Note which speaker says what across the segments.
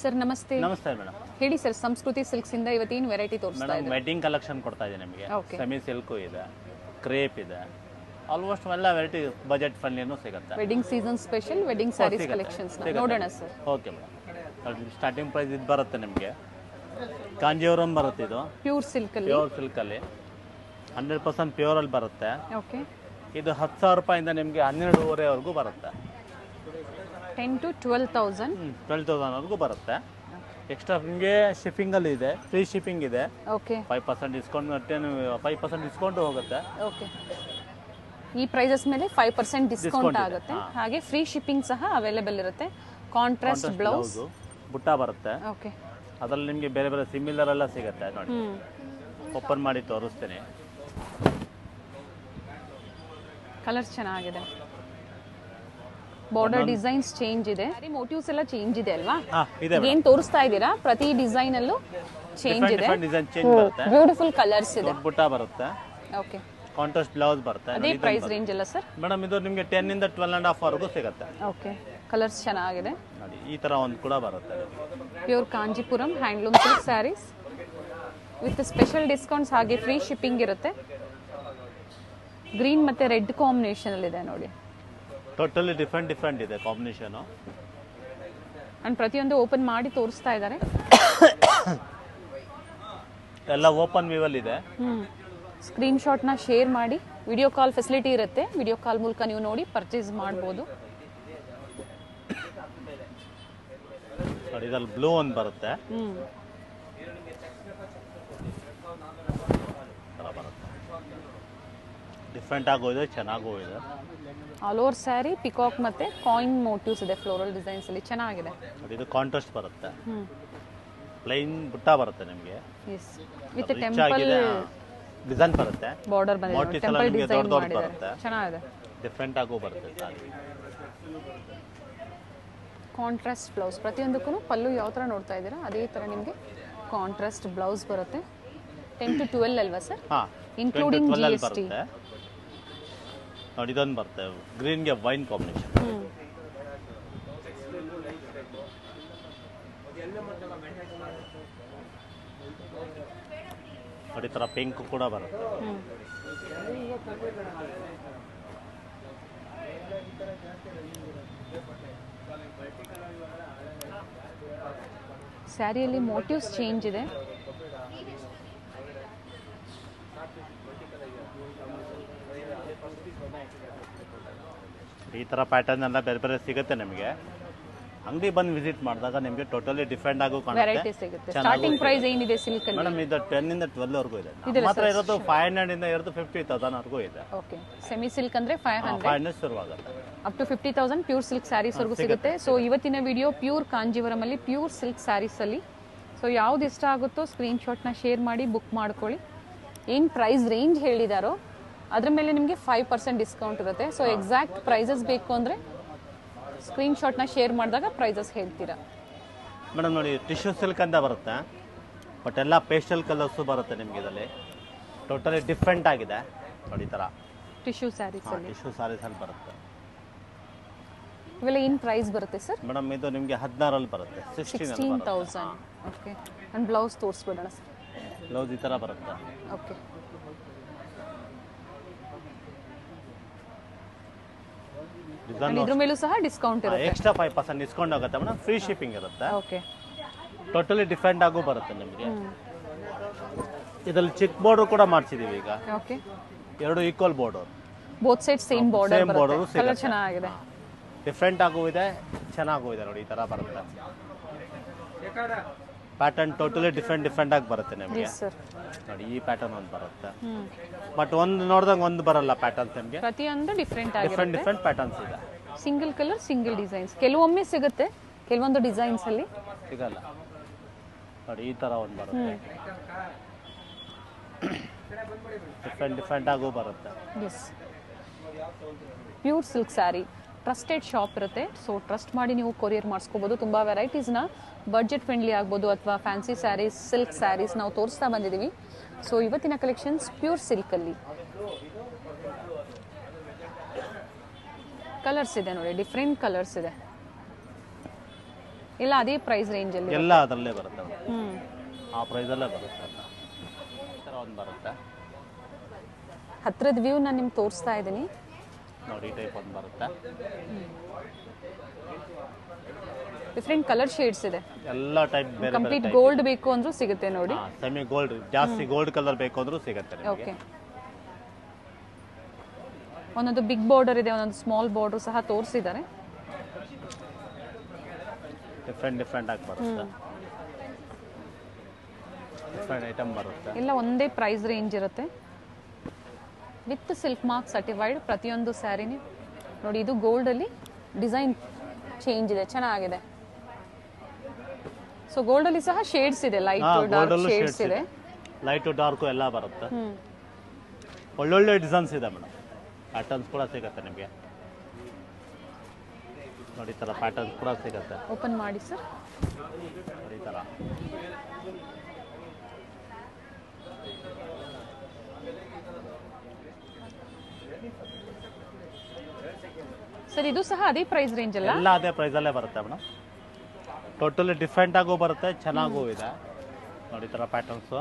Speaker 1: Sir ನಮಸ್ತೆ.
Speaker 2: ನಮಸ್ತೆ madam.
Speaker 1: ಹೇಳಿ ಸರ್, ಸಂಸ್ಕೃತಿ ಸಿಲ್ಕ್ಸ್ ಇಂದ ಇವತ್ತೇನು ವೆರೈಟಿ ತೋರಿಸ್ತಾ
Speaker 2: ಮೇಡಮ್
Speaker 1: ಇದ್ದೀರಾ?
Speaker 2: ವೆಡ್ಡಿಂಗ್ ಕಲೆಕ್ಷನ್ ಕೊಡ್ತಾ ಇದ್ದೀನಿ ನಿಮಗೆ.
Speaker 1: Okay.
Speaker 2: ಸೆಮಿ ಸಿಲ್ಕು ಇದೆ, ಕ್ರೇಪ್ ಇದೆ, ಆಲ್ಮೋಸ್ಟ್ ಎಲ್ಲ ವೆರೈಟಿ ಬಜೆಟ್ ಫ್ರೆಂಡ್ಲಿನೂ ಸಿಗುತ್ತೆ.
Speaker 1: Wedding season special wedding sarees collections ನೋಡೋಣ sir.
Speaker 2: Okay madam, starting price ಇದು ಬರುತ್ತೆ ನಿಮಗೆ. ಕಾಂಜೀವರಂ ಬರುತ್ತೆ, ಇದು
Speaker 1: ಪ್ಯೂರ್ ಸಿಲ್ಕ್ ಅಲ್ಲಿ.
Speaker 2: ಪ್ಯೂರ್ ಸಿಲ್ಕಲ್ಲಿ 100% ಪ್ಯೂರಲ್ಲಿ ಬರುತ್ತೆ.
Speaker 1: ಓಕೆ,
Speaker 2: ಇದು 10,000 ರೂಪಾಯಿಂದ ನಿಮಗೆ 12,500ವರೆಗೂ ಬರುತ್ತೆ.
Speaker 1: 10 to 12,000.
Speaker 2: 12,000ವರೆಗೂ ಬರುತ್ತೆ. ಎಕ್ಸ್ಟ್ರಾ ನಿಮಗೆ ಶಿಪ್ಪಿಂಗಲ್ಲಿ ಇದೆ, ಫ್ರೀ ಶಿಪ್ಪಿಂಗ್ ಇದೆ.
Speaker 1: ಓಕೆ
Speaker 2: 5% ಡಿಸ್ಕೌಂಟ್, 5% ಡಿಸ್ಕೌಂಟ್ ಹೋಗುತ್ತೆ.
Speaker 1: ಓಕೆ, ಈ ಪ್ರೈಸಸ್ ಮೇಲೆ 5% ಡಿಸ್ಕೌಂಟ್ ಆಗುತ್ತೆ. ಹಾಗೆ ಫ್ರೀ ಶಿಪ್ಪಿಂಗ್ ಸಹ ಅವೈಲೇಬಲ್ ಇರುತ್ತೆ. ಕಾಂಟ್ರಾಸ್ಟ್ ಬ್ಲೌಸ್,
Speaker 2: ಬುಟ್ಟ ಬರುತ್ತೆ.
Speaker 1: ಓಕೆ,
Speaker 2: ಅದರಲ್ಲಿ ನಿಮಗೆ ಬೇರೆ ಬೇರೆ ಸಿಮಿಲರ್ ಎಲ್ಲ ಸಿಗುತ್ತೆ ನೋಡಿ. ಓಪನ್ ಮಾಡಿ ತೋರಿಸ್ತೀನಿ.
Speaker 1: ಕಲರ್ಸ್ ಚೆನ್ನಾಗಿದೆ. ಬಾರ್ಡರ್ ಡಿಸೈನ್ಸ್ ಚೇಂಜ್ ಇದೆ, ಮೋಟಿವ್ಸ್ ಎಲ್ಲ ಚೇಂಜ್ ಇದೆ ಅಲ್ವಾ?
Speaker 2: ಇದೆ
Speaker 1: ಏನ್ ತೋರಿಸ್ತಾ ಇದ್ದೀರಾ ಪ್ರತಿ ಡಿಸೈನ್ ಅಲ್ಲೂ ಚೇಂಜ್ ಇದೆ.
Speaker 2: ಡಿಸೈನ್ ಚೇಂಜ್ ಬರುತ್ತೆ.
Speaker 1: ಬ್ಯೂಟಿಫುಲ್ ಕಲರ್ಸ್ ಇದೆ.
Speaker 2: ದೊಡ್ಡ ಬುಟ್ಟ ಬರುತ್ತೆ.
Speaker 1: ಓಕೆ,
Speaker 2: ಕಾಂಟ್ರಾಸ್ಟ್ ಬ್ಲೌಸ್ ಬರುತ್ತೆ.
Speaker 1: ಅದೇ ಪ್ರೈಸ್ ರೇಂಜ್ ಅಲ್ಲ ಸರ್?
Speaker 2: ಮೇಡಮ್ ಇದು ನಿಮಗೆ 10 ಇಂದ 12.5 ವರೆಗೂ ಸಿಗುತ್ತೆ.
Speaker 1: ಓಕೆ, ಕಲರ್ಸ್ ಚೆನ್ನಾಗಿದೆ
Speaker 2: ನೋಡಿ. ಈ ತರ ಒಂದು ಕೂಡ ಬರುತ್ತೆ.
Speaker 1: Pure Kanchipuram handloom silk sarees with special discounts, ಹಾಗೆ ಫ್ರೀ ಶಿಪ್ಪಿಂಗ್ ಇರುತ್ತೆ. ಗ್ರೀನ್ ಮತ್ತೆ ರೆಡ್ ಕಾಂಬಿನೇಷನ್ ಅಲ್ಲಿ ಇದೆ ನೋಡಿ.
Speaker 2: ಟೋಟಲಿ ಡಿಫ್ರೆಂಟ್ ಇದೆ ಕಾಂಬಿನೇಷನ್.
Speaker 1: ಅಂಡ್ ಪ್ರತಿಯೊಂದು ಓಪನ್ ಮಾಡಿ ತೋರಿಸ್ತಾ ಇದ್ದಾರೆ.
Speaker 2: ಎಲ್ಲ ಓಪನ್ ವ್ಯೂವಲ್ ಇದೆ.
Speaker 1: ಸ್ಕ್ರೀನ್ ಶಾಟ್ ನ ಶೇರ್ ಮಾಡಿ. ವಿಡಿಯೋ ಕಾಲ್ ಫೆಸಿಲಿಟಿ ಇರುತ್ತೆ. ವಿಡಿಯೋ ಕಾಲ್ ಮೂಲಕ ನೀವು ನೋಡಿ ಪರ್ಚೇಸ್ ಮಾಡಬಹುದು.
Speaker 2: ನೋಡಿ, ಇದ್ರಲ್ಲಿ ಬ್ಲೂ ಒಂದು ಬರುತ್ತೆ. ಡಿಫ್ರೆಂಟ್ ಆಗೋ ಇದೆ, ಚೆನ್ನಾಗೂ ಇದೆ.
Speaker 1: ಆಲ್ ಓವರ್ ಸ್ಯಾರಿ ಪಿಕಾಕ್ ಮತ್ತೆ ಕಾಯಿನ್ ಮೋಟಿವ್ಸ್ ಇದೆ, ಫ್ಲೋರಲ್ ಡಿಸೈನ್ಸ್ ಅಲ್ಲಿ ಚೆನ್ನಾಗಿದೆ.
Speaker 2: ಇದು ಕಾಂಟ್ರಾಸ್ಟ್ ಬರುತ್ತೆ. ಪ್ಲೈನ್ ಬುಟ್ಟ ಬರುತ್ತೆ ನಿಮಗೆ.
Speaker 1: ಎಸ್, ವಿತ್ ಟೆಂಪಲ್
Speaker 2: ಡಿಸೈನ್ ಬರುತ್ತೆ.
Speaker 1: ಬಾರ್ಡರ್ ಬಂದಿದೆ, ಟೆಂಪಲ್ ಡಿಸೈನ್ ಮಾಡಿದ್ದಾರೆ, ಚೆನ್ನಾಗಿದೆ.
Speaker 2: ಡಿಫ್ರೆಂಟ್ ಆಗೋ ಬರುತ್ತೆ ಸಾರಿ.
Speaker 1: ಕಾಂಟ್ರಾಸ್ಟ್ ಬ್ಲೌಸ್, ಪ್ರತಿಯೊಂದಕ್ಕೂ ಪಲ್ಲು ಯಾವ ಥರ ನೋಡ್ತಾ ಇದ್ದೀರಾ ಅದೇ ಥರ ನಿಮಗೆ ಕಾಂಟ್ರಾಸ್ಟ್ ಬ್ಲೌಸ್ ಬರುತ್ತೆ. 10 to 12 ಅಲ್ವಾ ಸರ್? Including GST.
Speaker 2: ನೋಡಿ, ಇದೊಂದು ಬರುತ್ತೆ ಗ್ರೀನ್ಗೆ ವೈನ್ ಕಾಂಬಿನೇಷನ್. ನೋಡಿ, ಥರ ಪಿಂಕ್ ಕೂಡ ಬರುತ್ತೆ.
Speaker 1: ಸ್ಯಾರಿಯಲ್ಲಿ ಮೋಟಿವ್ಸ್ ಚೇಂಜ್ ಇದೆ.
Speaker 2: ಈ ಥರ ಪ್ಯಾಟರ್ನ್ ಎಲ್ಲ ಬೇರೆ ಬೇರೆ ಸಿಗುತ್ತೆ ನಿಮಗೆ. ಅಂಗಡಿ ಬಂದು ವಿಸಿಟ್ ಮಾಡಿದಾಗ ನಿಮಗೆ ಟೋಟಲಿ ಡಿಫ್ರೆಂಟ್ ಆಗೋ
Speaker 1: ವೆರೈಟಿ
Speaker 2: ಕಾಣುತ್ತೆ.
Speaker 1: ಸಿಗುತ್ತೆ. ಸ್ಟಾರ್ಟಿಂಗ್ ಪ್ರೈಸ್ ಏನಿದೆ ಸಿಲ್ಕ್ ಅಲ್ಲಿ?
Speaker 2: ಮೇಡಮ್ ಇದು 10 ಇಂದ 12 ವರೆಗೂ ಇದೆ. ಮಾತ್ರ ಇರೋದು 500 ಇಂದ 50,000 ವರೆಗೂ ಇದೆ.
Speaker 1: ಓಕೆ, ಸೆಮಿ ಸಿಲ್ಕ್ ಅಂದ್ರೆ 500
Speaker 2: 500 ಶುರುವಾಗುತ್ತೆ.
Speaker 1: Up to 50,000 pure silk sarees ವರೆಗೂ ಸಿಗುತ್ತೆ. ಸೊ ಇವತ್ತಿನ ವಿಡಿಯೋ ಪ್ಯೂರ್ ಕಾಂಜೀವರಂ ಅಲ್ಲಿ ಪ್ಯೂರ್ ಸಿಲ್ಕ್ ಸ್ಯಾರೀಸ್ ಅಲ್ಲಿ. ಸೊ ಯಾವ್ದು ಇಷ್ಟ ಆಗುತ್ತೋ ಸ್ಕ್ರೀನ್ ಶಾಟ್ ನ ಶೇರ್ ಮಾಡಿ ಬುಕ್ ಮಾಡ್ಕೊಳ್ಳಿ. ಏನ್ ಪ್ರೈಸ್ ರೇಂಜ್ ಹೇಳಿದಾರೋ ಅದ್ರ ಮೇಲೆ ನಿಮಗೆ 5% ಡಿಸ್ಕೌಂಟ್ ಇರುತ್ತೆ. ಸೊ ಎಕ್ಸಾಕ್ಟ್ ಪ್ರೈಸಸ್ ಬೇಕು ಅಂದ್ರೆ ಸ್ಕ್ರೀನ್ ಶಾಟ್ ನ ಶೇರ್ ಮಾಡಿದಾಗ ಪ್ರೈಸಸ್ ಹೇಳ್ತೀರಾ.
Speaker 2: ಮೇಡಮ್ ನೋಡಿ, ಟಿಶ್ಯೂ ಸಿಲ್ಕ್ ಅಂತ ಬರುತ್ತೆ, ಬಟ್ ಎಲ್ಲ ಪೇಸ್ಟಲ್ ಕಲರ್ಸು ಬರುತ್ತೆ ನಿಮಗೆ. ಇದರಲ್ಲಿ ಟೋಟಲಿ ಡಿಫ್ರೆಂಟ್ ಆಗಿದೆ ನೋಡಿ. ಈ ಥರ
Speaker 1: ಟಿಶ್ಯೂ ಸ್ಯಾರೀಸ್ ಅಲ್ಲಿ
Speaker 2: ಟಿಶ್ಯೂ ಸಾರೀಸ್ ಅಲ್ಲಿ ಬರುತ್ತೆ.
Speaker 1: ಇವೆಲ್ಲ ಏನ್ ಪ್ರೈಸ್ ಬರುತ್ತೆ ಸರ್?
Speaker 2: ಮೇಡಮ್ ಇದು ನಿಮಗೆ 16 ಬರುತ್ತೆ.
Speaker 1: 16,000. ಓಕೆ, ಅಂಡ್ ಬ್ಲೌಸ್ ತೋರಿಸ್ಬಿಡೋಣ ಸರ್.
Speaker 2: ಬ್ಲೌಸ್ ಈ ಥರ ಬರುತ್ತೆ.
Speaker 1: ಓಕೆ, ಇದ್ರ ಮೇಲೂ ಸಹ ಡಿಸ್ಕೌಂಟ್ ಇರುತ್ತೆ.
Speaker 2: ಎಕ್ಸ್ಟ್ರಾ 5% ಡಿಸ್ಕೌಂಟ್ ಆಗುತ್ತೆ ಮೇಡಮ್. ಫ್ರೀ ಶಿಪ್ಪಿಂಗ್ ಇರುತ್ತೆ.
Speaker 1: ಓಕೆ,
Speaker 2: ಟೋಟಲಿ ಡಿಫ್ರೆಂಟ್ ಆಗು ಬರುತ್ತೆ ನಿಮಗೆ. ಇದರಲ್ಲಿ ಚಿಕ್ಕ ಬಾರ್ಡರ್ ಕೂಡ ಮಾಡಿಸಿದೀವಿ ಈಗ.
Speaker 1: ಓಕೆ,
Speaker 2: ಎರಡು equal border,
Speaker 1: both side same border
Speaker 2: border
Speaker 1: ಬರುತ್ತೆ. ಕಲರ್ ಚೆನ್ನಾಗಿದೆ,
Speaker 2: ಡಿಫ್ರೆಂಟ್ ಆಗು ಇದೆ, ಚೆನ್ನಾಗೂ ಇದೆ ನೋಡಿ. ಈ ತರ ಬರುತ್ತೆ ಪ್ಯಾಟರ್ನ್. ಟೋಟಲಿ ಡಿಫ್ರೆಂಟ್ ಆಗಿ ಬರುತ್ತೆ ನಿಮಗೆ.
Speaker 1: ಎಸ್ ಸರ್,
Speaker 2: ನೋಡಿ ಈ ಪ್ಯಾಟರ್ನ್ ಒಂದು ಬರುತ್ತೆ. ಬಟ್ ಒಂದು ನೋಡಿದಂಗೆ ಒಂದು ಬರಲ್ಲ ಪ್ಯಾಟರ್ನ್ಸ್ ನಿಮಗೆ.
Speaker 1: ಪ್ರತಿಯೊಂದು ಡಿಫ್ರೆಂಟ್ ಆಗಿರುತ್ತೆ.
Speaker 2: ಡಿಫ್ರೆಂಟ್ ಪ್ಯಾಟರ್ನ್ಸ್ ಇದೆ.
Speaker 1: ಸಿಂಗಲ್ ಕಲರ್ ಸಿಂಗಲ್ ಡಿಸೈನ್ಸ್ ಕೆಲವೊಮ್ಮೆ ಸಿಗುತ್ತೆ, ಕೆಲವೊಂದು ಡಿಸೈನ್ಸ್ ಅಲ್ಲಿ
Speaker 2: ಸಿಗಲ್ಲ. ನೋಡಿ ಈ ತರ ಒಂದು ಬರುತ್ತೆ. ಡಿಫ್ರೆಂಟ್ ಆಗು ಬರುತ್ತೆ.
Speaker 1: Yes, pure silk saree trusted shop ಇರುತ್ತೆ. ಸೊ ಟ್ರಸ್ಟ್ ಮಾಡಿ ನೀವು ಕೊರಿಯರ್ ಮಾಡಿಸ್ಕೋಬಹುದು. ತುಂಬ ವೆರೈಟೀಸ್ನ ಬಡ್ಜೆಟ್ ಫ್ರೆಂಡ್ಲಿ ಆಗ್ಬೋದು ಅಥವಾ ಫ್ಯಾನ್ಸಿ ಸ್ಯಾರೀಸ್, ಸಿಲ್ಕ್ ಸ್ಯಾರೀಸ್ ನಾವು ತೋರಿಸ್ತಾ ಬಂದಿದ್ದೀವಿ. ಸೊ ಇವತ್ತಿನ ಕಲೆಕ್ಷನ್ಸ್ ಪ್ಯೂರ್ ಸಿಲ್ಕಲ್ಲಿ ಕಲರ್ಸ್ ಇದೆ ನೋಡಿ, ಡಿಫ್ರೆಂಟ್ ಕಲರ್ಸ್ ಇದೆ. ಇಲ್ಲ ಅದೇ ಪ್ರೈಸ್ ರೇಂಜ್ ಅಲ್ಲಿ
Speaker 2: ಎಲ್ಲ ಅದರಲ್ಲೇ ಬರುತ್ತೆ ಮೇಡಮ್.
Speaker 1: ಹ್ಮ್
Speaker 2: ಆ ಪ್ರೈಸಲ್ಲೇ ಬರುತ್ತೆ ಈ ಥರ ಒಂದು ಬರುತ್ತೆ
Speaker 1: ಹತ್ರದ ವ್ಯೂ ನಾನು ನಿಮ್ಗೆ ತೋರಿಸ್ತಾ ಇದ್ದೀನಿ.
Speaker 2: ನೋಡಿ ಈ ಟೈಪ್ ಒಂದು ಬರುತ್ತೆ.
Speaker 1: ಡಿಫ್ರೆಂಟ್ ಕಲರ್ ಶೇಡ್ಸ್ ಇದೆ.
Speaker 2: ಎಲ್ಲ ಟೈಪ್ ಬೇರೆ
Speaker 1: ಕಂಪ್ಲೀಟ್ ಗೋಲ್ಡ್ ಬೇಕು ಅಂದ್ರೂ ಸಿಗುತ್ತೆ ನೋಡಿ.
Speaker 2: ಸೆಮಿ ಗೋಲ್ಡ್ ಜಾಸ್ತಿ ಗೋಲ್ಡ್ ಕಲರ್ ಬೇಕು ಅಂದ್ರೂ ಸಿಗುತ್ತೆ ನಿಮಗೆ.
Speaker 1: ಓಕೆ, ಒಂದೊಂದು ಬಿಗ್ ಬಾರ್ಡರ್ ಇದೆ, ಒಂದೊಂದು ಸ್ಮಾಲ್ ಬಾರ್ಡರ್ ಸಹ ತೋರಿಸಿದ್ದಾರೆ.
Speaker 2: ಡಿಫ್ರೆಂಟ್ ಆಗಿ ಬರುತ್ತೆ. ಡಿಫ್ರೆಂಟ್ ಐಟಮ್ ಬರುತ್ತೆ.
Speaker 1: ಎಲ್ಲ ಒಂದೇ ಪ್ರೈಸ್ ರೇಂಜ್ ಇರುತ್ತೆ. ವಿತ್ ಸಿಲ್ಕ್ ಮಾರ್ಕ್ ಸರ್ಟಿಫೈಡ್ ಪ್ರತಿಯೊಂದು ಸ್ಯಾರಿನೇ ನೋಡಿ. ಇದು ಗೋಲ್ಡ್ ಅಲ್ಲಿ ಡಿಸೈನ್ ಚೇಂಜ್ ಇದೆ, ಚೆನ್ನಾಗಿದೆ. ಸೊ ಗೋಲ್ಡ್ ಅಲ್ಲಿ ಸಹ ಶೇಡ್ಸ್ ಇದೆ, ಲೈಟ್ ಡಾರ್ಕ್ ಶೇಡ್ಸ್ ಇದೆ.
Speaker 2: ಲೈಟ್ ಡಾರ್ಕ್ ಎಲ್ಲ ಬರುತ್ತೆ. ಒಳ್ಳೊಳ್ಳೆ ಡಿಸೈನ್ಸ್ ಇದೆ ಮೇಡಮ್. ಪ್ಯಾಟರ್ನ್ಸ್ ಕೂಡ ಸಿಗುತ್ತೆ ನಿಮಗೆ ನೋಡಿ. ಈ ಥರ ಪ್ಯಾಟರ್ನ್ಸ್ ಕೂಡ ಸಿಗುತ್ತೆ.
Speaker 1: ಓಪನ್ ಮಾಡಿ ಸರ್.
Speaker 2: ನೋಡಿ ಈ ಥರ
Speaker 1: ಸರ್ ಇದು ಸಹ ಅದೇ ಪ್ರೈಸ್ ರೇಂಜ್ ಅಲ್ಲ?
Speaker 2: ಎಲ್ಲ ಅದೇ ಪ್ರೈಸಲ್ಲೇ ಬರುತ್ತೆ ಮೇಡಮ್. ಟೋಟಲಿ ಡಿಫ್ರೆಂಟ್ ಆಗೂ ಬರುತ್ತೆ, ಚೆನ್ನಾಗೂ ಇದೆ ನೋಡಿ. ಈ ಥರ ಪ್ಯಾಟರ್ನ್ಸು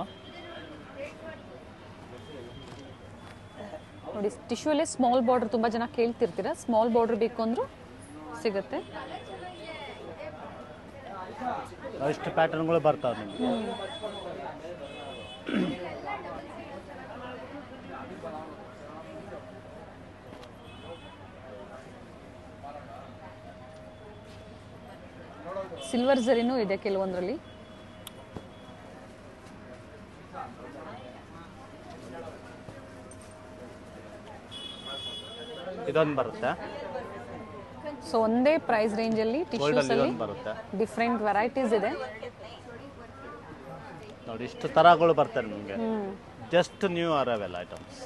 Speaker 1: ನೋಡಿ. ಟಿಶ್ಯೂಲ್ಲೇ ಸ್ಮಾಲ್ ಬಾರ್ಡರ್ ತುಂಬ ಜನ ಕೇಳ್ತಿರ್ತೀರ. ಸ್ಮಾಲ್ ಬಾರ್ಡರ್ ಬೇಕು ಅಂದ್ರೂ ಸಿಗುತ್ತೆ.
Speaker 2: ಇಷ್ಟು ಪ್ಯಾಟರ್ನ್ಗಳು ಬರ್ತಾವೆ ನಿಮಗೆ.
Speaker 1: ಸಿಲ್ವರ್ ಜರಿನೂ ಇದೆ ಕೆಲವೊಂದರಲ್ಲಿ.
Speaker 2: ಇದೊಂದು ಬರುತ್ತೆ.
Speaker 1: ಸೊ ಒಂದೇ ಪ್ರೈಸ್ ರೇಂಜ್ ಅಲ್ಲಿ ಟಿಶ್ಯೂಸ್ ಅಲ್ಲಿ
Speaker 2: ಬರುತ್ತೆ.
Speaker 1: ಡಿಫ್ರೆಂಟ್ ವೆರೈಟೀಸ್ ಇದೆ
Speaker 2: ನೋಡಿ. ಇಷ್ಟು ತರಗಳು ಬರ್ತವೆ ನಿಮಗೆ. Just new arrival items.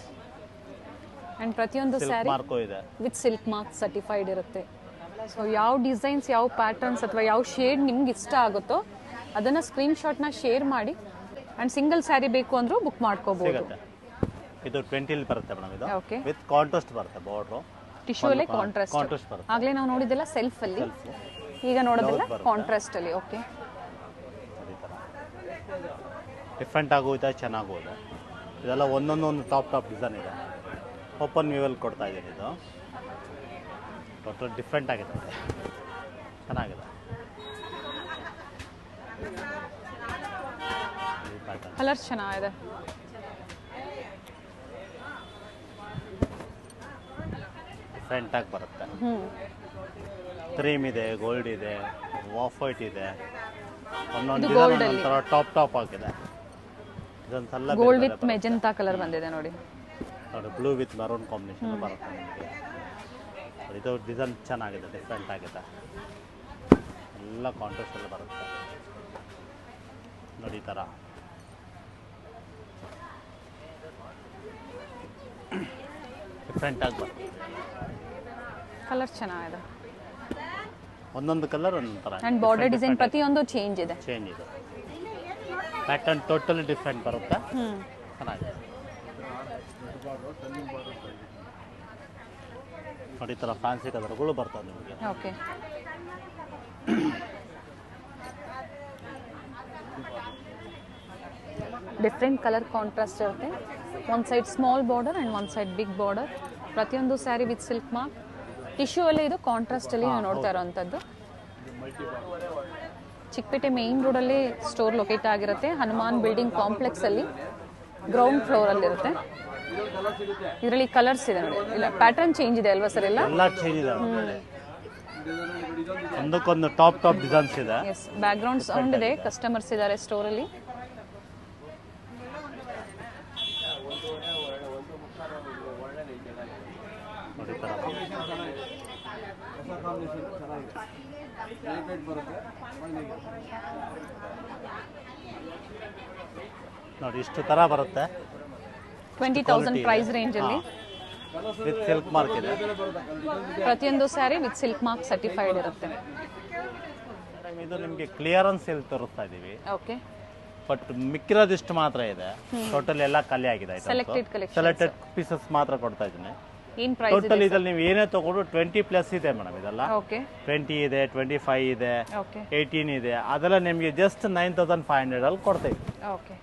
Speaker 1: And ಪ್ರತಿಯೊಂದು ಸ್ಯಾರಿ
Speaker 2: ಮಾರ್ಕೋ ಇದೆ,
Speaker 1: ವಿತ್ ಸಿಲ್ಕ್ ಮಾರ್ಕ್ ಸರ್ಟಿಫೈಡ್ ಇರುತ್ತೆ. ಸೊ ಯಾವ ಡಿಸೈನ್ಸ್, ಯಾವ ಪ್ಯಾಟರ್ನ್ಸ್ ಅಥವಾ ಯಾವ ಶೇಡ್ ನಿಮ್ಗೆ ಇಷ್ಟ ಆಗುತ್ತೋ ಅದನ್ನ ಸ್ಕ್ರೀನ್ ಶಾಟ್ನ ಶೇರ್ ಮಾಡಿ. ಅಂಡ್ ಸಿಂಗಲ್ ಸ್ಯಾರಿ ಬೇಕು ಅಂದ್ರೂ ಬುಕ್ ಮಾಡ್ಕೋಬಹುದು.
Speaker 2: ಇದು 20 ಬರುತ್ತೆ ಮೇಡಮ್. ಇದು
Speaker 1: ಓಕೆ,
Speaker 2: ವಿತ್ ಕಾಂಟ್ರಾಸ್ಟ್ ಬರುತ್ತೆ. ಬಾರ್ಡರ್
Speaker 1: ಟಿಶ್ಯೂ ಅಲ್ಲೇ ಕಾಂಟ್ರಾಸ್ಟ್
Speaker 2: ಬರುತ್ತೆ.
Speaker 1: ಆಗ್ಲೇ ನಾವು ನೋಡಿದ್ದೆಲ್ಲ ಸೆಲ್ಫ್ ಅಲ್ಲಿ, ಈಗ ನೋಡೋದಿಲ್ಲ ಕಾಂಟ್ರಾಸ್ಟ್ ಅಲ್ಲಿ. ಓಕೆ,
Speaker 2: ಡಿಫ್ರೆಂಟ್ ಆಗೂ ಇದೆ, ಚೆನ್ನಾಗೂ ಇದೆ. ಇದೆಲ್ಲ ಒಂದೊಂದು ಟಾಪ್ ಡಿಸೈನ್ ಇದೆ. ಓಪನ್ ವ್ಯೂವಲ್ಲಿ ಕೊಡ್ತಾ ಇದ್ದೀನಿ. ಇದು ಟೋಟಲ್ ಡಿಫ್ರೆಂಟ್ ಆಗಿದೆ, ಚೆನ್ನಾಗಿದೆ.
Speaker 1: ಕಲರ್ಸ್ ಚೆನ್ನಾಗಿದೆ.
Speaker 2: ಡಿಫ್ರೆಂಟ್ ಆಗಿ ಬರುತ್ತೆ. ಕ್ರೀಮ್ ಇದೆ, ಗೋಲ್ಡ್ ಇದೆ, ಆಫ್ ವೈಟ್ ಇದೆ. ಒಂದೊಂದು ಒಂಥರ ಟಾಪ್ ಆಗಿದೆ. ಇದೊಂದ್ಸಲ
Speaker 1: ಗೋಲ್ಡ್ ವಿತ್ ಮೆಜೆಂಟಾ ಕಲರ್ ಬಂದಿದೆ ನೋಡಿ.
Speaker 2: ನೋಡಿ, ಬ್ಲೂ ವಿತ್ ಮರೂನ್ ಕಾಂಬಿನೇಷನ್ ಬರುತ್ತೆ ನಿಮಗೆ. ಇದು ಡಿಸೈನ್ ಚೆನ್ನಾಗಿದೆ, ಡಿಫ್ರೆಂಟ್ ಆಗಿದೆ. ಎಲ್ಲ ಕಾಂಟ್ರಾಸ್ಟ್ ಎಲ್ಲ ಬರುತ್ತೆ ನೋಡಿ. ಈ ಥರ ಡಿಫ್ರೆಂಟ್ ಆಗಿ ಬರುತ್ತೆ.
Speaker 1: ಕಲರ್ ಚೆನ್ನಾಗಿದೆ.
Speaker 2: ಒಂದೊಂದು ಕಲರ್ ಒಂದೊಂದು ಥರ.
Speaker 1: ಅಂಡ್ ಬಾರ್ಡರ್ ಡಿಸೈನ್ ಪ್ರತಿಯೊಂದು ಚೇಂಜ್ ಇದೆ.
Speaker 2: ಪ್ಯಾಟರ್ನ್ ಟೋಟಲಿ ಡಿಫ್ರೆಂಟ್ ಬರುತ್ತೆ. ಚೆನ್ನಾಗಿದೆ ನೋಡಿ. ಈ ಥರ ಫ್ಯಾನ್ಸಿ ಕಲರ್ಗಳು ಬರ್ತವೆ ನಿಮಗೆ.
Speaker 1: ಓಕೆ, ಡಿಫ್ರೆಂಟ್ ಕಲರ್ ಕಾಂಟ್ರಾಸ್ಟ್ ಇರುತ್ತೆ. ಒಂದು ಸೈಡ್ ಸ್ಮಾಲ್ ಬಾರ್ಡರ್ ಅಂಡ್ ಒಂದು ಸೈಡ್ ಬಿಗ್ ಬಾರ್ಡರ್. ಪ್ರತಿಯೊಂದು sari with silk mark. Tissue ಅಲ್ಲಿ ಇದು ಕಾಂಟ್ರಾಸ್ಟ್ ಅಲ್ಲಿ ನಾವು ನೋಡ್ತಾ ಇರೋವಂಥದ್ದು. ಚಿಕ್ಕಪೇಟೆ ಮೇನ್ ರೋಡಲ್ಲಿ ಸ್ಟೋರ್ ಲೊಕೇಟ್ ಆಗಿರುತ್ತೆ. ಹನುಮಾನ್ ಬಿಲ್ಡಿಂಗ್ ಕಾಂಪ್ಲೆಕ್ಸ್ ಅಲ್ಲಿ ಗ್ರೌಂಡ್ ಫ್ಲೋರ್ ಅಲ್ಲಿ ಇರುತ್ತೆ. ಇದರಲ್ಲಿ ಕಲರ್ಸ್ ಇದೆ ನೋಡಿ. ಇಲ್ಲ, ಪ್ಯಾಟರ್ನ್ ಚೇಂಜ್ ಇದೆ ಅಲ್ವಾ ಸರ್? ಎಲ್ಲ
Speaker 2: ಚೇಂಜ್ ಇದೆ. ಒಂದಕ್ಕೊಂದು ಟಾಪ್ ಡಿಸೈನ್ಸ್ ಇದೆ.
Speaker 1: ಎಸ್, ಬ್ಯಾಕ್ ಗ್ರೌಂಡ್ ಸೌಂಡ್ ಇದೆ. ಕಸ್ಟಮರ್ಸ್ ಇದ್ದಾರೆ ಸ್ಟೋರ್ ಅಲ್ಲಿ.
Speaker 2: ನೋಡಿ, ಇಷ್ಟು ತರ ಬರುತ್ತೆ.
Speaker 1: 20,000 ಪ್ರೈಸ್ ರೇಂಜ್ ಅಲ್ಲಿ
Speaker 2: ವಿತ್ ಸಿಲ್ಕ್ ಮಾರ್ಕ್ ಇದೆ.
Speaker 1: ಪ್ರತಿಯೊಂದು sari with silk mark certified ಇರುತ್ತೆ.
Speaker 2: ಇದು ನಿಮಗೆ ಕ್ಲಿಯರೆನ್ಸ್ ಸೇಲ್ ತೋರಿಸ್ತಾ ಇದೀವಿ.
Speaker 1: ಓಕೆ,
Speaker 2: ಬಟ್ ಮಿಕ್ಕಿರೋದಿಷ್ಟು ಮಾತ್ರ ಇದೆ. ಟೋಟಲ್ ಎಲ್ಲ ಖಾಲಿ ಆಗಿದೆ.
Speaker 1: ಸೆಲೆಕ್ಟೆಡ್ ಕಲೆಕ್ಷನ್,
Speaker 2: ಸೆಲೆಕ್ಟೆಡ್ ಪೀಸಸ್ ಮಾತ್ರ ಕೊಡ್ತಾ ಇದ್ದೀನಿ.
Speaker 1: ಏನ್ ಪ್ರೈಸ್
Speaker 2: ಟೋಟಲ್ ಇದ್ರಲ್ಲಿ ನೀವು ಏನೇ ತಗೊಂಡು 20+ ಇದೆ ಮೇಡಮ್. ಇದೆಲ್ಲ
Speaker 1: ಓಕೆ
Speaker 2: 20 ಇದೆ, 25 ಇದೆ,
Speaker 1: ಓಕೆ
Speaker 2: 18 ಇದೆ. ಅದೆಲ್ಲ ನಿಮಗೆ ಜಸ್ಟ್ 9500 ಅಲ್ಲಿ ಕೊಡ್ತೇವೆ.
Speaker 1: ಓಕೆ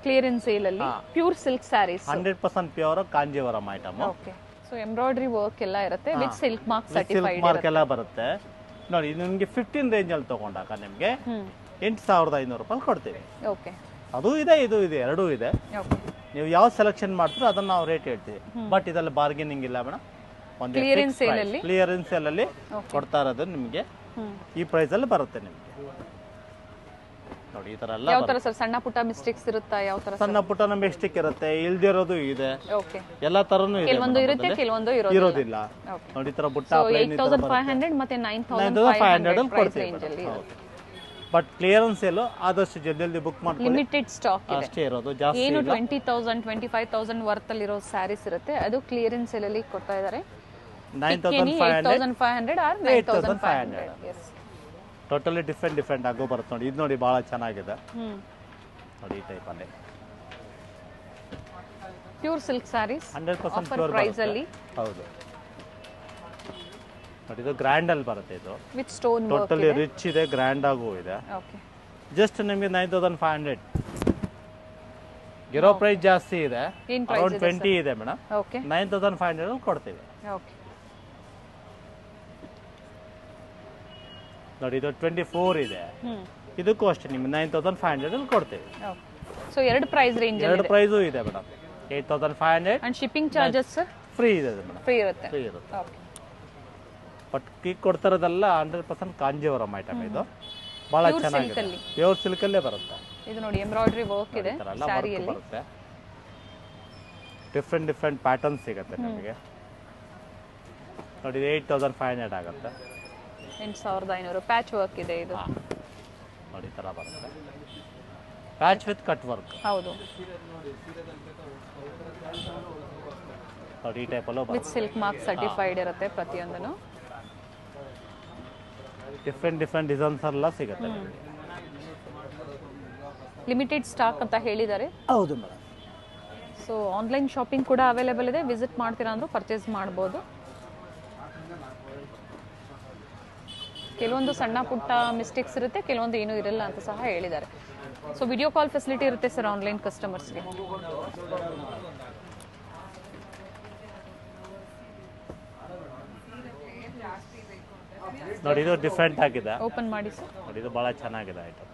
Speaker 1: ಕ್ಲಿಯರೆನ್ಸ್ ಸೇಲ್ ಅಲ್ಲಿ pure silk sarees
Speaker 2: 100% pure Kanjeevaram item.
Speaker 1: Okay so embroidery work ಎಲ್ಲ ಇರುತ್ತೆ with silk mark
Speaker 2: silk
Speaker 1: certified
Speaker 2: mark ಎಲ್ಲ ಬರುತ್ತೆ ನೋಡಿ. ಇದು ನಿಮಗೆ 15 ರೇಂಜ್ ಅಲ್ಲಿ ತಗೊಂಡಾಗ ನಿಮಗೆ 8500 ರೂಪಾಯಿ ಕೊಡ್ತೀವಿ.
Speaker 1: ಓಕೆ
Speaker 2: ಅದು ಇದೆ, ಇದು ಇದೆ, ಎರಡೂ ಇದೆ.
Speaker 1: ಓಕೆ
Speaker 2: ನೀವು ಯಾವ ಸೆಲೆಕ್ಷನ್ ಮಾಡ್ತೀರೋ ಅದನ್ನ ನಾವು ರೇಟ್ ಹೇಳ್ತೀವಿ. ಬಟ್ ಇದರಲ್ಲಿ ಬಾರ್ಗೇನಿಂಗ್ ಇಲ್ಲ ಮೇಡಮ್. ಒಂದು
Speaker 1: ಕ್ಲಿಯರೆನ್ಸ್ ಸೇಲ್ ಅಲ್ಲಿ
Speaker 2: ಕ್ಲಿಯರೆನ್ಸ್ ಸೇಲ್ ಅಲ್ಲಿ ಕೊಡ್ತಾ ಇರೋದು ನಿಮಗೆ ಈ ಪ್ರೈಸ್ ಅಲ್ಲಿ ಬರುತ್ತೆ ನಿಮಗೆ ನೋಡಿ. ಈ ತರ ಎಲ್ಲ
Speaker 1: ಯಾವ ತರ ಸರ್ ಸಣ್ಣ ಪುಟ್ಟ ಮಿಸ್ಟೇಕ್ಸ್ ಇರುತ್ತಾ? ಯಾವ ತರ
Speaker 2: ಸಣ್ಣ ಪುಟ್ಟ ಮಿಸ್ಟೇಕ್ ಇರುತ್ತೆ, ಇಲ್ದಿರೋದು ಇದೆ,
Speaker 1: ಓಕೆ
Speaker 2: ಎಲ್ಲಾ ತರನು ಇದೆ.
Speaker 1: ಕೆಲವೊಂದು ಇರುತ್ತೆ, ಕೆಲವೊಂದು
Speaker 2: ಇರೋದಿಲ್ಲ
Speaker 1: ಓಕೆ
Speaker 2: ನೋಡಿ. ಈ ತರ ಬುಟ್ಟ
Speaker 1: ಸೊ 8500 ಮತ್ತೆ 9500 ಪ್ರೈಸ್ ರೇಂಜ್ ಅಲ್ಲಿ
Speaker 2: ಬಟ್ ಕ್ಲಿಯರೆನ್ಸ್ ಸೇಲ್ ಆದಷ್ಟು ಜಲ್ದಿ ಬುಕ್ ಮಾಡ್ಕೊಳ್ಳಿ.
Speaker 1: ಲಿಮಿಟೆಡ್ ಸ್ಟಾಕ್ ಇದೆ
Speaker 2: ಅಷ್ಟೇ ಇರೋದು, ಜಾಸ್ತಿ
Speaker 1: ಏನು
Speaker 2: ಇಲ್ಲ.
Speaker 1: 20000 25000 ವರ್ತ್ ಅಲ್ಲಿರೋ ಸ್ಯಾರೀಸ್ ಇರುತ್ತೆ, ಅದು ಕ್ಲಿಯರೆನ್ಸ್ ಸೇಲ್ ಅಲ್ಲಿ ಕೊಡ್ತಾ ಇದ್ದಾರೆ.
Speaker 2: 9500
Speaker 1: 8500 ಆರ್ 9500. ಎಸ್
Speaker 2: ಟೋಟಲಿ ಡಿಫ್ರೆಂಟ್ ಆಗೋ ಬರುತ್ತೆ ನೋಡಿ. ಇದು ನೋಡಿ ಬಹಳ ಚೆನ್ನಾಗಿದೆ ನೋಡಿ. ಈ ಟೈಪ್ ಅಲ್ಲಿ
Speaker 1: pure silk sarees
Speaker 2: 100% pure
Speaker 1: price ಅಲ್ಲಿ.
Speaker 2: ಹೌದು ನೋಡಿ. ಇದು ಗ್ರ್ಯಾಂಡ್ ಅಲ್ಲಿ ಬರುತ್ತೆ. ಇದು
Speaker 1: with stone work
Speaker 2: totally rich ಇದೆ, ಗ್ರ್ಯಾಂಡ್ ಆಗು ಇದೆ.
Speaker 1: ಓಕೆ
Speaker 2: ಜಸ್ಟ್ ನಿಮಗೆ 9500 ಗಿರೋ ಪ್ರೈಸ್ ಜಾಸ್ತಿ ಇದೆ.
Speaker 1: ಏನ್
Speaker 2: ಅರೌಂಡ್
Speaker 1: ಪ್ರೈಸ್
Speaker 2: 20 ಇದೆ ಮೇಡಮ್.
Speaker 1: ಓಕೆ
Speaker 2: 9500 ಕೊಡ್ತೀವಿ
Speaker 1: ಓಕೆ
Speaker 2: ನೋಡಿ. ಇದು 24 ಇದೆ, ಇದಕ್ಕೂ ಅಷ್ಟೇ ನಿಮ್ಗೆ 9500 ಕೊಡ್ತೀವಿ.
Speaker 1: ಸೊ ಎರಡು ಪ್ರೈಸ್ ರೇಂಜ್
Speaker 2: ಎರಡು ಪ್ರೈಸು ಇದೆ madam. 8500
Speaker 1: and shipping charges
Speaker 2: free ಇದೆ ಮೇಡಮ್.
Speaker 1: ಫ್ರೀ ಇರುತ್ತೆ.
Speaker 2: ಫ್ರೀ ಇರುತ್ತೆ.
Speaker 1: ಓಕೆ
Speaker 2: ಬಟ್ ಕೀಕ್ ಕೊಡ್ತಿರೋದೆಲ್ಲ 100% ಕಾಂಜೀವರಂ ಐಟಮ್. ಇದು ಬಹಳ ಚೆನ್ನಾಗಿದೆ, ಪ್ಯೂರ್ ಸಿಲ್ಕ್ ಅಲ್ಲೇ ಬರುತ್ತೆ.
Speaker 1: ಇದು ನೋಡಿ ಎಂಬ್ರಾಯ್ಡರಿ ವರ್ಕ್ ಇದೆ ಸ್ಯಾರಿಯಲ್ಲಿ
Speaker 2: ಬರುತ್ತೆ. ಡಿಫ್ರೆಂಟ್ ಪ್ಯಾಟರ್ನ್ ಸಿಗುತ್ತೆ ನಿಮಗೆ ನೋಡಿ. 8500 ಆಗುತ್ತೆ.
Speaker 1: 8500 ಪ್ಯಾಚ್ ವರ್ಕ್ ಇದೆ ಇದು
Speaker 2: ನೋಡಿ. ತರ ಬರುತ್ತೆ ಪ್ಯಾಚ್ ವಿತ್ ಕಟ್ ವರ್ಕ್.
Speaker 1: ಹೌದು
Speaker 2: ನೋಡಿ. ಈ ಟೈಪ್ ಅಲ್ಲೂ
Speaker 1: ವಿತ್ ಸಿಲ್ಕ್ ಮಾರ್ಕ್ ಸರ್ಟಿಫೈಡ್ ಇರುತ್ತೆ ಪ್ರತಿಯೊಂದನ್ನು.
Speaker 2: ಡಿಫ್ರೆಂಟ್ ಡಿಸೈನ್ಸ್ ಎಲ್ಲ ಸಿಗುತ್ತೆ ನಿಮಗೆ.
Speaker 1: ಲಿಮಿಟೆಡ್ ಸ್ಟಾಕ್ ಅಂತ ಹೇಳಿದ್ದಾರೆ.
Speaker 2: ಹೌದು ಮೇಡಮ್.
Speaker 1: ಸೊ ಆನ್ಲೈನ್ ಶಾಪಿಂಗ್ ಕೂಡ ಅವೈಲೇಬಲ್ ಇದೆ, ವಿಸಿಟ್ ಮಾಡ್ತೀರಾ ಅಂದ್ರೂ ಪರ್ಚೇಸ್ ಮಾಡ್ಬೋದು. ಕೆಲವೊಂದು ಸಣ್ಣ ಪುಟ್ಟ ಮಿಸ್ಟೇಕ್ಸ್ ಇರುತ್ತೆ, ಕೆಲವೊಂದು ಏನೂ ಇರಲ್ಲ ಅಂತ ಸಹ ಹೇಳಿದ್ದಾರೆ. ಸೊ ವಿಡಿಯೋ ಕಾಲ್ ಫೆಸಿಲಿಟಿ ಇರುತ್ತೆ ಸರ್ ಆನ್ಲೈನ್ ಕಸ್ಟಮರ್ಸ್ಗೆ.
Speaker 2: ನೋಡಿ. ಇದು ಡಿಫ್ರೆಂಟ್ ಆಗಿದೆ.
Speaker 1: ಓಪನ್ ಮಾಡಿ ಸರ್.
Speaker 2: ನೋಡಿ. ಇದು ಬಹಳ ಚೆನ್ನಾಗಿದೆ ಐಟಮ್.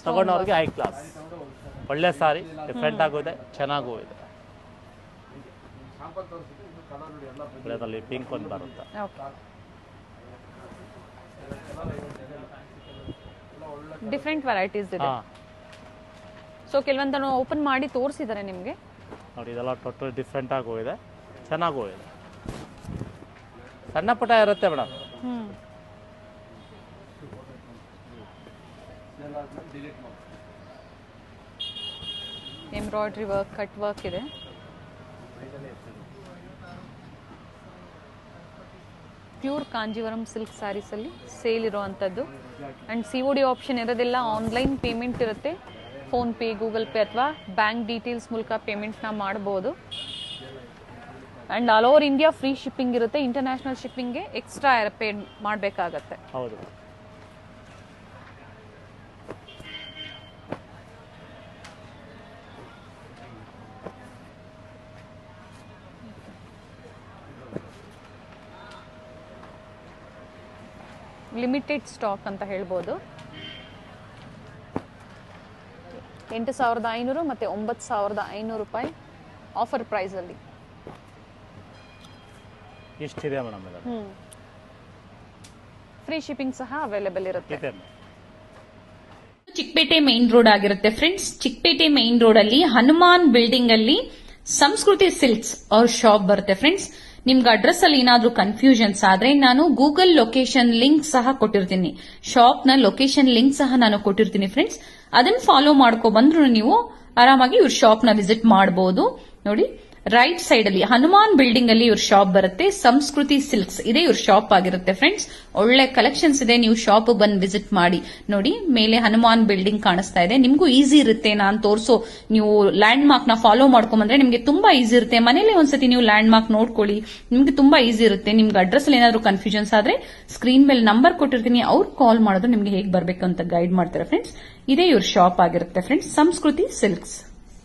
Speaker 2: ತಗೊಂಡವ್ರಿಗೆ ಹೈ ಕ್ಲಾಸ್, ಒಳ್ಳೆ ಸಾರಿ, ಡಿಫ್ರೆಂಟ್ ಆಗಿದೆ, ಚೆನ್ನಾಗೂ ಇದೆ. ಒಳ್ಳೆದಲ್ಲಿ ಪಿಂಕ್ ಒಂದು ಬರುತ್ತೆ.
Speaker 1: ಡಿಫ್ರೆಂಟ್ ವೆರೈಟೀಸ್ ಇದೆ. ಸೊ ಕೆಲವೊಂದನ್ನು ಓಪನ್ ಮಾಡಿ ತೋರಿಸಿದ್ದಾರೆ ನಿಮಗೆ
Speaker 2: ನೋಡಿ. ಇದೆಲ್ಲ ಟೋಟಲ್ ಡಿಫ್ರೆಂಟ್ ಆಗೋ ಇದೆ, ಚೆನ್ನಾಗೂ ಇದೆ. ಸಣ್ಣ ಪುಟ್ಟ ಇರುತ್ತೆ madam.
Speaker 1: Embroidery work, cut work ಇದೆ. ಪ್ಯೂರ್ ಕಾಂಜೀವರಂ ಸಿಲ್ಕ್ ಸ್ಯಾರೀಸ್ ಅಲ್ಲಿ ಸೇಲ್ ಇರುವಂತದ್ದು. ಅಂಡ್ COD ಆಪ್ಷನ್ ಇರೋದಿಲ್ಲ, ಆನ್ಲೈನ್ ಪೇಮೆಂಟ್ ಇರುತ್ತೆ. ಫೋನ್ ಪೇ, ಗೂಗಲ್ ಪೇ ಅಥವಾ ಬ್ಯಾಂಕ್ ಡೀಟೇಲ್ಸ್ ಮೂಲಕ ಪೇಮೆಂಟ್ನ ಮಾಡಬಹುದು. And all over India free shipping ಇರುತ್ತೆ. ಇಂಟರ್ನ್ಯಾಷನಲ್ ಶಿಪ್ಪಿಂಗ್ಗೆ ಎಕ್ಸ್ಟ್ರಾ ಪೇ ಮಾಡಬೇಕಾಗತ್ತೆ.
Speaker 2: ಹೌದು.
Speaker 1: ಲಿಮಿಟೆಡ್ ಸ್ಟಾಕ್ ಅಂತ ಹೇಳ್ಬೋದು. 8500 ಮತ್ತೆ 9500 ರೂಪಾಯಿ ಆಫರ್ ಪ್ರೈಸ್ ಅಲ್ಲಿ
Speaker 2: ಎಷ್ಟಿದೆ ಮೇಡಮ್ ಇದು?
Speaker 1: ಫ್ರೀ ಶಿಪ್ಪಿಂಗ್ ಸಹ ಅವೈಲೇಬಲ್ ಇರುತ್ತೆ.
Speaker 3: ಚಿಕ್ಕಪೇಟೆ ಮೇನ್ ರೋಡ್ ಆಗಿರುತ್ತೆ ಫ್ರೆಂಡ್ಸ್. ಚಿಕ್ಕಪೇಟೆ ಮೇನ್ ರೋಡ್ ಅಲ್ಲಿ ಹನುಮಾನ್ ಬಿಲ್ಡಿಂಗ್ ಅಲ್ಲಿ ಸಂಸ್ಕೃತಿ ಸಿಲ್ಕ್ಸ್ ಅವ್ರ ಶಾಪ್ ಬರುತ್ತೆ ಫ್ರೆಂಡ್ಸ್. ನಿಮ್ಗೆ ಅಡ್ರೆಸ್ ಅಲ್ಲಿ ಏನಾದ್ರೂ ಕನ್ಫ್ಯೂಷನ್ಸ್ ಆದ್ರೆ ನಾನು ಗೂಗಲ್ ಲೊಕೇಶನ್ ಲಿಂಕ್ ಸಹ ಕೊಟ್ಟಿರ್ತೀನಿ. ಶಾಪ್ ನ ಲೊಕೇಶನ್ ಲಿಂಕ್ ಸಹ ನಾನು ಕೊಟ್ಟಿರ್ತೀನಿ ಫ್ರೆಂಡ್ಸ್. ಅದನ್ನ ಫಾಲೋ ಮಾಡ್ಕೊ ಬಂದ್ರು ನೀವು ಆರಾಮಾಗಿ ಇವ್ರ ಶಾಪ್ ನ ವಿಸಿಟ್ ಮಾಡಬಹುದು. ನೋಡಿ ರೈಟ್ ಸೈಡ್ ಅಲ್ಲಿ ಹನುಮಾನ್ ಬಿಲ್ಡಿಂಗ್ ಅಲ್ಲಿ ಇವ್ರ ಶಾಪ್ ಬರುತ್ತೆ. ಸಂಸ್ಕೃತಿ ಸಿಲ್ಕ್ಸ್ ಇದೆ ಇವ್ರ ಶಾಪ್ ಆಗಿರುತ್ತೆ ಫ್ರೆಂಡ್ಸ್. ಒಳ್ಳೆ ಕಲೆಕ್ಷನ್ಸ್ ಇದೆ, ನೀವು ಶಾಪ್ ಬಂದು ವಿಸಿಟ್ ಮಾಡಿ. ನೋಡಿ ಮೇಲೆ ಹನುಮಾನ್ ಬಿಲ್ಡಿಂಗ್ ಕಾಣಿಸ್ತಾ ಇದೆ. ನಿಮ್ಗೂ ಈಸಿ ಇರುತ್ತೆ, ನಾನು ತೋರಿಸೋ ನೀವು ಲ್ಯಾಂಡ್ ಮಾರ್ಕ್ ನ ಫಾಲೋ ಮಾಡ್ಕೊಂಡ್ಬಂದ್ರೆ ನಿಮ್ಗೆ ತುಂಬಾ ಈಸಿ ಇರುತ್ತೆ. ಮನೇಲಿ ಒಂದ್ಸತಿ ನೀವು ಲ್ಯಾಂಡ್ ಮಾರ್ಕ್ ನೋಡ್ಕೊಳ್ಳಿ, ನಿಮ್ಗೆ ತುಂಬಾ ಈಸಿ ಇರುತ್ತೆ. ನಿಮ್ಗೆ ಅಡ್ರೆಸ್ ಅಲ್ಲಿ ಏನಾದ್ರು ಕನ್ಫ್ಯೂಷನ್ಸ್ ಆದ್ರೆ ಸ್ಕ್ರೀನ್ ಮೇಲೆ ನಂಬರ್ ಕೊಟ್ಟಿರ್ತೀನಿ, ಅವ್ರು ಕಾಲ್ ಮಾಡೋದು ನಿಮ್ಗೆ ಹೇಗೆ ಬರ್ಬೇಕು ಅಂತ ಗೈಡ್ ಮಾಡ್ತಾರೆ ಫ್ರೆಂಡ್ಸ್. ಇದೇ ಇವ್ರ ಶಾಪ್ ಆಗಿರುತ್ತೆ ಫ್ರೆಂಡ್ಸ್, ಸಂಸ್ಕೃತಿ ಸಿಲ್ಕ್ಸ್.